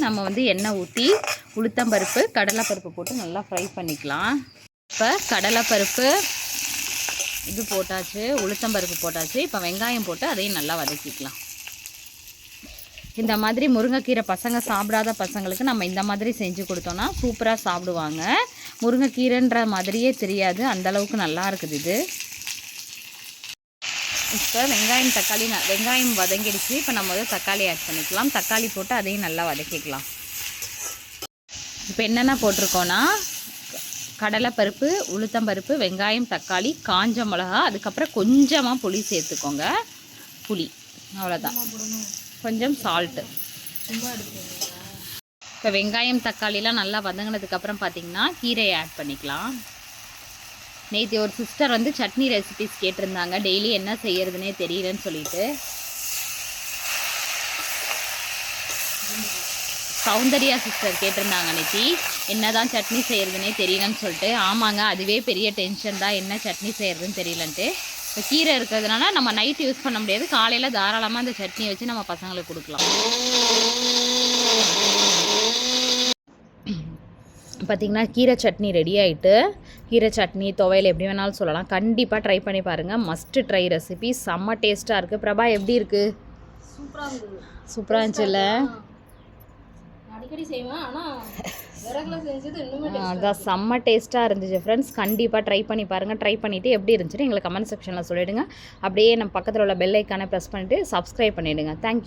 நம்ம வந்து எண்ணெய் ஊற்றி உளுத்தம்பருப்பு கடலைப்பருப்பு போட்டு நல்லா ஃப்ரை பண்ணிக்கலாம். இப்போ கடலைப்பருப்பு இது போட்டாச்சு, உளுத்தம்பருப்பு போட்டாச்சு. இப்போ வெங்காயம் போட்டு அதையும் நல்லா வதக்கிக்கலாம். இந்த மாதிரி முருங்கைக்கீரை பசங்க சாப்பிடாத பசங்களுக்கு நம்ம இந்த மாதிரி செஞ்சு கொடுத்தோன்னா சூப்பராக சாப்பிடுவாங்க. முருங்கைக்கீரைன்ற மாதிரியே தெரியாது, அந்தளவுக்கு நல்லா இருக்குது இது. இப்போ வெங்காயம் வதங்கிடுச்சு. இப்போ நம்ம வந்து தக்காளி ஆட் பண்ணிக்கலாம். தக்காளி போட்டு அதையும் நல்லா வதக்கிக்கலாம். இப்போ என்னென்ன போட்டிருக்கோன்னா கடலைப்பருப்பு, உளுத்தம்பருப்பு, வெங்காயம், தக்காளி, காஞ்ச மிளகா, அதுக்கப்புறம் கொஞ்சமாக புளி சேர்த்துக்கோங்க. புளி அவ்வளோதான், கொஞ்சம் சால்ட்டு. இப்போ வெங்காயம் தக்காளிலாம் நல்லா வதங்கினதுக்கப்புறம் பார்த்திங்கன்னா கீரையை ஆட் பண்ணிக்கலாம். நேற்று ஒரு சிஸ்டர் வந்து சட்னி ரெசிபிஸ் கேட்டிருந்தாங்க, டெய்லி என்ன செய்யறதுனே தெரியலன்னு சொல்லிட்டு. சௌந்தர்யா சிஸ்டர் கேட்டிருந்தாங்க நேற்று, என்ன தான் சட்னி செய்கிறதுனே தெரியலன்னு சொல்லிட்டு. ஆமாங்க, அதுவே பெரிய டென்ஷன் தான், என்ன சட்னி செய்கிறதுன்னு தெரியலன்ட்டு. இப்போ கீரை இருக்கிறதுனால நம்ம நைட்டு யூஸ் பண்ண முடியாது, காலையில் தாராளமாக அந்த சட்னியை வச்சு நம்ம பசங்களுக்கு கொடுக்கலாம். பார்த்திங்கன்னா கீரை சட்னி ரெடி ஆகிட்டு. கீரை சட்னி துவையல் எப்படி வேணாலும் சொல்லலாம். கண்டிப்பாக ட்ரை பண்ணி பாருங்கள், மஸ்ட்டு ட்ரை ரெசிபி, செம்ம டேஸ்ட்டாக இருக்குது. பிரபா எப்படி இருக்குது? சூப்பராக இருந்துச்சுல்ல? அடிக்கடி செய்வேன், ஆனால் விறகுல செஞ்சது இன்னுமே அதான் செம்ம டேஸ்ட்டாக இருந்துச்சு ஃப்ரெண்ட்ஸ். கண்டிப்பாக ட்ரை பண்ணி பாருங்கள். ட்ரை பண்ணிவிட்டு எப்படி இருந்துச்சுன்னு எங்களுக்கு கமெண்ட் செக்ஷனில் சொல்லிவிடுங்க. அப்படியே நம்ம பக்கத்தில் உள்ள பெல் ஐக்கானை ப்ரெஸ் பண்ணிவிட்டு சப்ஸ்கிரைப் பண்ணிவிடுங்க. தேங்க்யூ.